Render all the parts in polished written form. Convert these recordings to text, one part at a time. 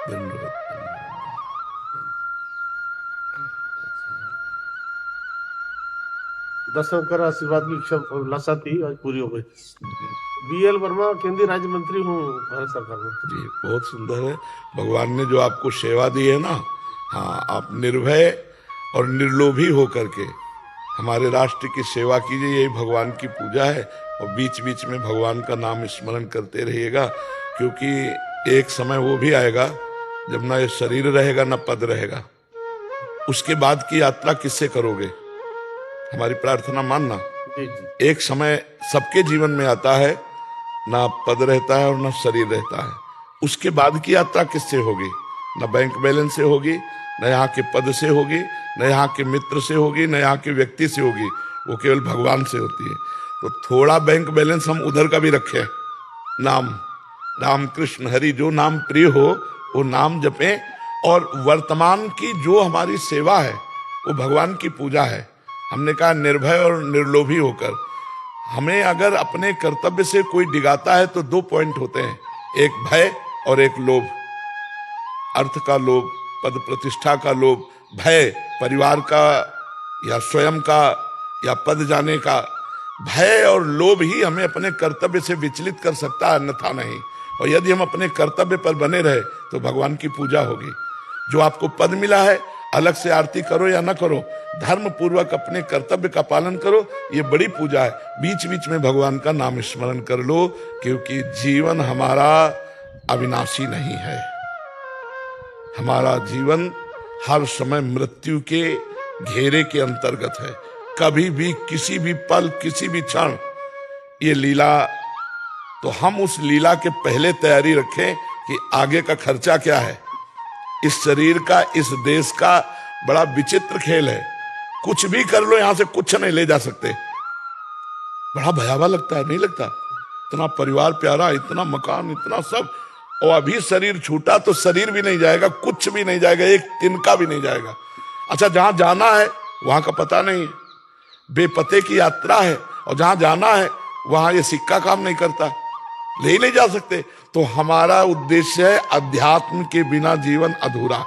धन्यवाद। दर्शन कर आशीर्वाद की इच्छा अभिलाषा थी, आज पूरी हो गई। बीएल वर्मा, केंद्रीय राज्य मंत्री हूँ भारत सरकार में। जी बहुत सुंदर है। भगवान ने जो आपको सेवा दी है ना, हाँ, आप निर्भय और निर्लोभी होकर के हमारे राष्ट्र की सेवा कीजिए, यही भगवान की पूजा है। और बीच बीच में भगवान का नाम स्मरण करते रहिएगा, क्योंकि एक समय वो भी आएगा जब ना ये शरीर रहेगा ना पद रहेगा। उसके बाद की यात्रा किससे करोगे? हमारी प्रार्थना मानना। जी जी। एक समय सबके जीवन में आता है, ना पद रहता है और ना शरीर रहता है। उसके बाद की यात्रा किससे होगी? ना बैंक बैलेंस से होगी, न यहाँ के पद से होगी, न यहाँ के मित्र से होगी, न यहाँ के व्यक्ति से होगी, वो केवल भगवान से होती है। तो थोड़ा बैंक बैलेंस हम उधर का भी रखें। नाम, राम कृष्ण हरि, जो नाम प्रिय हो वो नाम जपें। और वर्तमान की जो हमारी सेवा है वो भगवान की पूजा है। हमने कहा निर्भय और निर्लोभी होकर। हमें अगर अपने कर्तव्य से कोई डिगाता है तो दो पॉइंट होते हैं, एक भय और एक लोभ। अर्थ का लोभ, पद प्रतिष्ठा का लोभ, भय परिवार का या स्वयं का या पद जाने का। भय और लोभ ही हमें अपने कर्तव्य से विचलित कर सकता है, अन्यथा नहीं। और यदि हम अपने कर्तव्य पर बने रहे तो भगवान की पूजा होगी। जो आपको पद मिला है, अलग से आरती करो या ना करो, धर्म पूर्वक अपने कर्तव्य का पालन करो, ये बड़ी पूजा है। बीच बीच में भगवान का नाम स्मरण कर लो, क्योंकि जीवन हमारा अविनाशी नहीं है। हमारा जीवन हर समय मृत्यु के घेरे के अंतर्गत है। कभी भी, किसी भी पल, किसी भी क्षण ये लीला, तो हम उस लीला के पहले तैयारी रखें कि आगे का खर्चा क्या है। इस शरीर का, इस देश का बड़ा विचित्र खेल है। कुछ भी कर लो, यहां से कुछ नहीं ले जा सकते। बड़ा भयावह लगता है, नहीं लगता? इतना परिवार प्यारा, इतना मकान, इतना सब, और अभी शरीर छूटा तो शरीर भी नहीं जाएगा, कुछ भी नहीं जाएगा, एक तिनका भी नहीं जाएगा। अच्छा, जहां जाना है वहां का पता नहीं है, बेपते की यात्रा है, और जहां जाना है वहां ये सिक्का काम नहीं करता, ले ही नहीं जा सकते। तो हमारा उद्देश्य है अध्यात्म के बिना जीवन अधूरा।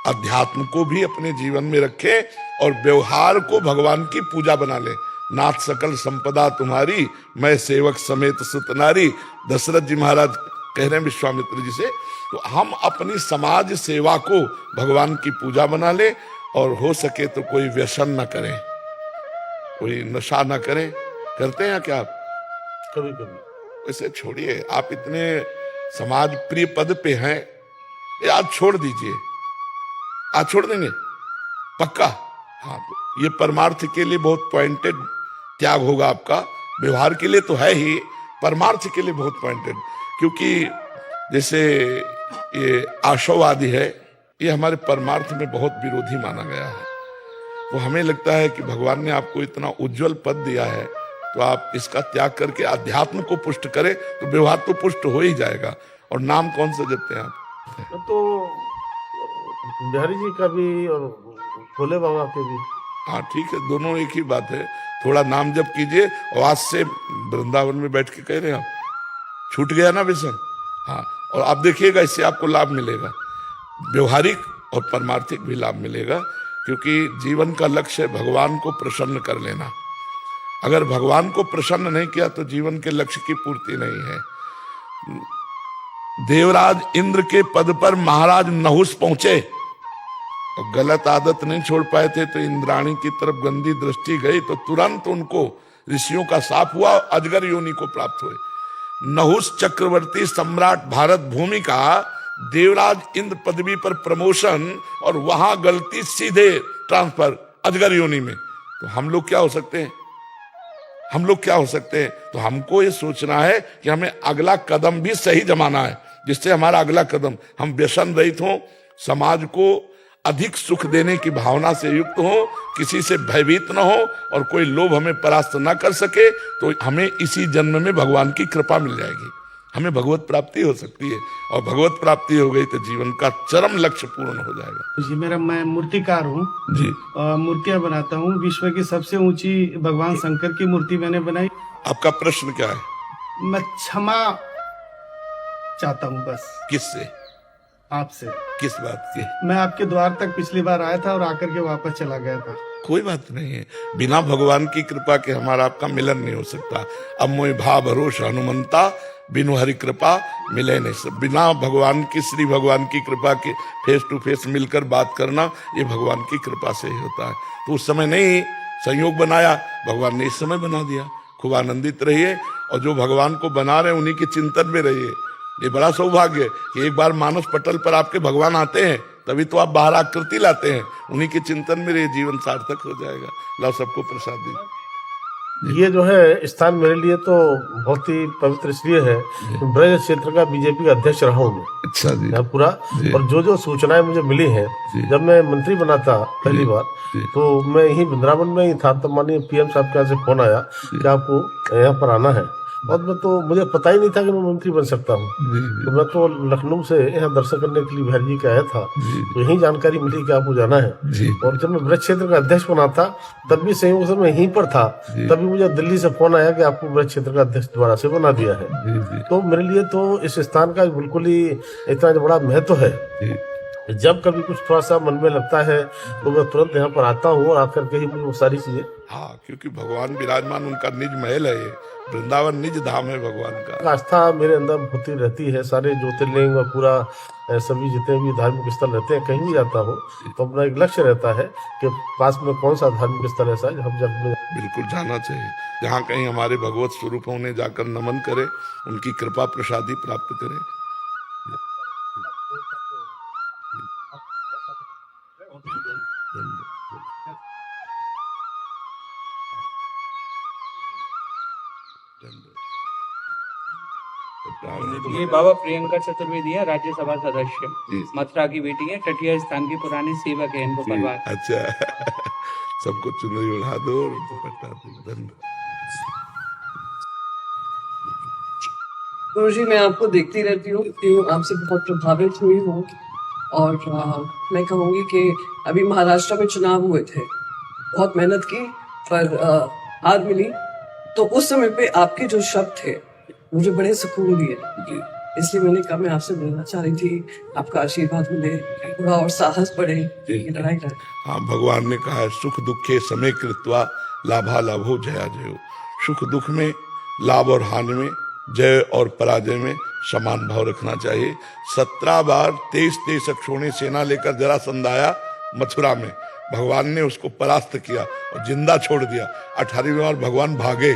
अध्यात्म को भी अपने जीवन में रखें और व्यवहार को भगवान की पूजा बना ले। नाथ सकल संपदा तुम्हारी, मैं सेवक समेत सुत नारी, दशरथ जी महाराज कह रहे हैं विश्वामित्र जी से। तो हम अपनी समाज सेवा को भगवान की पूजा बना ले, और हो सके तो कोई व्यसन न करें, कोई नशा न करें। करते हैं क्या आप? कभी कभी। वैसे छोड़िए, आप इतने समाज प्रिय पद पे हैं, ये आज छोड़ दीजिए। आज छोड़ देंगे पक्का? हाँ, तो ये परमार्थ के लिए बहुत पॉइंटेड त्याग होगा आपका। व्यवहार के लिए तो है ही, परमार्थ के लिए बहुत पॉइंटेड। क्योंकि जैसे ये आशावादी है, ये हमारे परमार्थ में बहुत विरोधी माना गया है। तो हमें लगता है कि भगवान ने आपको इतना उज्जवल पद दिया है, तो आप इसका त्याग करके अध्यात्म को पुष्ट करें, तो व्यवहार तो पुष्ट हो ही जाएगा। और नाम कौन सा जपते हैं आप? तो बिहारी जी का भी और भोले बाबा के भी। हाँ ठीक है, दोनों एक ही बात है। थोड़ा नाम जप कीजिए, और आज से वृंदावन में बैठ के कह रहे हैं आप, छूट गया ना व्यसन। हाँ, और आप देखिएगा इससे आपको लाभ मिलेगा, व्यवहारिक और परमार्थिक भी लाभ मिलेगा। क्योंकि जीवन का लक्ष्य है भगवान को प्रसन्न कर लेना। अगर भगवान को प्रसन्न नहीं किया तो जीवन के लक्ष्य की पूर्ति नहीं है। देवराज इंद्र के पद पर महाराज नहुस पहुंचे, और गलत आदत नहीं छोड़ पाए थे, तो इंद्राणी की तरफ गंदी दृष्टि गई, तो तुरंत उनको ऋषियों का शाप हुआ, अजगर योनि को प्राप्त हुए। नहुस चक्रवर्ती सम्राट भारत भूमि का देवराज इंद्र पदवी पर प्रमोशन, और वहां गलती सीधे ट्रांसफर अजगर योनि में। तो हम लोग क्या हो सकते हैं? हम लोग क्या हो सकते हैं? तो हमको ये सोचना है कि हमें अगला कदम भी सही जमाना है, जिससे हमारा अगला कदम हम व्यसन रहित हो, समाज को अधिक सुख देने की भावना से युक्त हो, किसी से भयभीत न हो, और कोई लोभ हमें परास्त न कर सके। तो हमें इसी जन्म में भगवान की कृपा मिल जाएगी, हमें भगवत प्राप्ति हो सकती है, और भगवत प्राप्ति हो गई तो जीवन का चरम लक्ष्य पूर्ण हो जाएगा। जी, मैं मूर्तिकार हूँ जी, मूर्तियां बनाता हूँ। विश्व की सबसे ऊंची भगवान शंकर की मूर्ति मैंने बनाई। आपका प्रश्न क्या है? मैं क्षमा चाहता हूँ बस। किससे? आपसे। किस बात की? मैं आपके द्वार तक पिछली बार आया था और आकर के वापस चला गया था। कोई बात नहीं है, बिना भगवान की कृपा के हमारा आपका मिलन नहीं हो सकता। अब मोहि भाव भरोसा हनुमंता, बिनु हरि कृपा मिले नहीं सब। बिना भगवान की, श्री भगवान की कृपा के फेस टू फेस मिलकर बात करना, ये भगवान की कृपा से ही होता है। तो उस समय नहीं संयोग बनाया, भगवान ने इस समय बना दिया। खूब आनंदित रहिए, और जो भगवान को बना रहे हैं उन्हीं के चिंतन में रहिए। ये बड़ा सौभाग्य है कि एक बार मानस पटल पर आपके भगवान आते हैं, तभी तो आप बाहर आकृति लाते हैं। उन्हीं के चिंतन में रहिए, जीवन सार्थक हो जाएगा। लाओ सबको प्रसाद दीजिए। ये जो है स्थान मेरे लिए तो बहुत ही पवित्र इसलिए है, ब्रज क्षेत्र का बीजेपी का अध्यक्ष रहा हूँ मैं। अच्छा जी। यहाँ पूरा, और जो सूचनाएं मुझे मिली हैं, जब मैं मंत्री बना था पहली बार, तो मैं यहीं वृंदावन में ही था। तब माननीय पीएम साहब के यहाँ से फोन आया कि आपको यहाँ पर आना है, और मैं तो, मुझे पता ही नहीं था कि मैं मंत्री बन सकता हूँ। तो मैं तो लखनऊ से यहाँ दर्शन करने के लिए बिहारी जी के आया था, तो यही जानकारी मिली कि आपको जाना है। और जब मैं ब्रज क्षेत्र का अध्यक्ष बना था, तब भी संयोग से मैं यहीं पर था, तभी मुझे दिल्ली से फोन आया कि आपको ब्रज क्षेत्र का अध्यक्ष दोबारा से बना दिया है। तो मेरे लिए तो इस स्थान का बिल्कुल ही इतना बड़ा महत्व है। जब कभी कुछ थोड़ा सा मन में लगता है तो मैं तुरंत यहाँ पर आता हूँ, और आकर के ही मुझे वो सारी चीजें। हाँ, क्योंकि भगवान विराजमान, उनका निज महल है, ये वृंदावन निज धाम है भगवान का। आस्था मेरे अंदर होती रहती है। सारे ज्योतिर्लिंग और पूरा सभी जितने भी धार्मिक स्थल रहते हैं, कहीं भी जाता हूँ तो अपना एक लक्ष्य रहता है कि पास में कौन सा धार्मिक स्थल ऐसा है हम जब बिल्कुल जाना चाहिए। जहाँ कहीं हमारे भगवत स्वरूप उन्हें जाकर नमन करें, उनकी कृपा प्रसादी प्राप्त करें। ये बाबा प्रियंका चतुर्वेदी है, राज्यसभा सदस्य, मथुरा की बेटी है, टटिया स्थान की पुरानी सेवक है इनको परिवार। अच्छा सबको चुनरी उड़ा दो और दुपट्टा दो। धन्यवाद। गुरुजी, मैं आपको देखती रहती हूँ, आपसे बहुत प्रभावित हुई हूँ, और मैं कहूँगी कि अभी महाराष्ट्र में चुनाव हुए थे, बहुत मेहनत की पर हार मिली। तो उस समय पे आपके जो शब्द थे मुझे बड़े सुकून दिए, इसलिए मैंने कहा मैं आपसे मिलना चाह रही थी, आपका आशीर्वाद मिले, थोड़ा और साहस बढ़े ये लड़ाई लड़े। हाँ, भगवान ने कहा है सुख दुखे समय कृत्वा लाभा लाभो जया जयो। सुख दुख में, लाभ और हानि में, जय और पराजय में समान भाव रखना चाहिए। 17 बार 23 अक्षोणी सेना लेकर जरासंध आया मथुरा में, भगवान ने उसको परास्त किया और जिंदा छोड़ दिया। 18वीं बार भगवान भागे,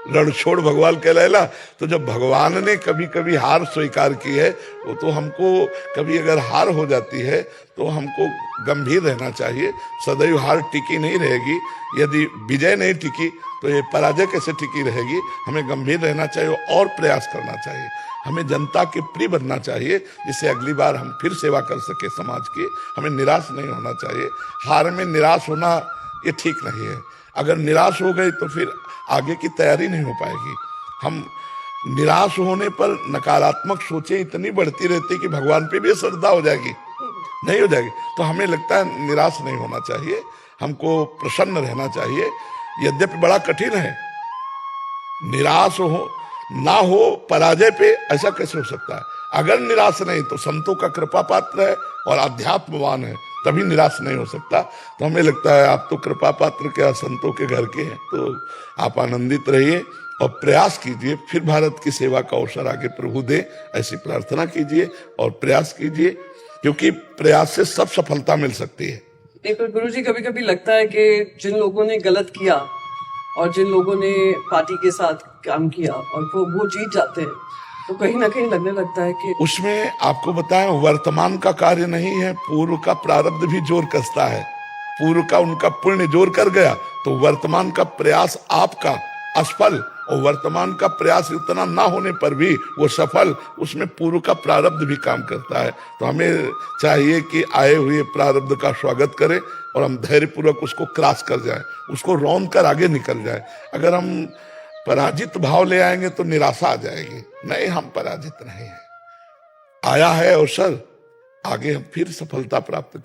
रण छोड़ भगवान कहलाएला। तो जब भगवान ने कभी कभी हार स्वीकार की है, वो तो हमको कभी अगर हार हो जाती है तो हमको गंभीर रहना चाहिए। सदैव हार टिकी नहीं रहेगी, यदि विजय नहीं टिकी तो ये पराजय कैसे टिकी रहेगी। हमें गंभीर रहना चाहिए और प्रयास करना चाहिए। हमें जनता के प्रिय बनना चाहिए, जिससे अगली बार हम फिर सेवा कर सके समाज की। हमें निराश नहीं होना चाहिए। हार में निराश होना ये ठीक नहीं है। अगर निराश हो गई तो फिर आगे की तैयारी नहीं हो पाएगी। हम निराश होने पर नकारात्मक सोचें इतनी बढ़ती रहती कि भगवान पे भी श्रद्धा हो जाएगी, नहीं हो जाएगी। तो हमें लगता है निराश नहीं होना चाहिए, हमको प्रसन्न रहना चाहिए। यद्यपि बड़ा कठिन है, निराश हो ना हो पराजय पे, ऐसा कैसे हो सकता है। अगर निराश नहीं तो संतों का कृपा पात्र है और अध्यात्मवान है, तभी निराश नहीं हो सकता। तो हमें लगता है आप तो कृपा पात्र के, संतों के घर के हैं, तो आप आनंदित रहिए और प्रयास कीजिए, फिर भारत की सेवा का अवसर आगे प्रभु दे, ऐसी प्रार्थना कीजिए और प्रयास कीजिए, क्योंकि प्रयास से सब सफलता मिल सकती है। लेकिन गुरुजी, कभी कभी लगता है कि जिन लोगों ने गलत किया और जिन लोगों ने पार्टी के साथ काम किया और वो जीत जाते हैं, तो कहीं ना कहीं लगने लगता है कि उसमें आपको बताएं, वर्तमान का कार्य नहीं है, पूर्व का प्रारब्ध भी जोर कसता है। पूर्व का उनका पुण्य जोर कर गया तो वर्तमान का प्रयास आपका असफल, और वर्तमान का प्रयास इतना ना होने पर भी वो सफल, उसमें पूर्व का प्रारब्ध भी काम करता है। तो हमें चाहिए कि आए हुए प्रारब्ध का स्वागत करें और हम धैर्यपूर्वक उसको क्रॉस कर जाएं, उसको रौंद कर आगे निकल जाएं। अगर हम पराजित भाव ले आएंगे तो निराशा आ जाएगी। नहीं, हम पराजित नहीं हैं, आया है अवसर, आगे हम फिर सफलता प्राप्त करें।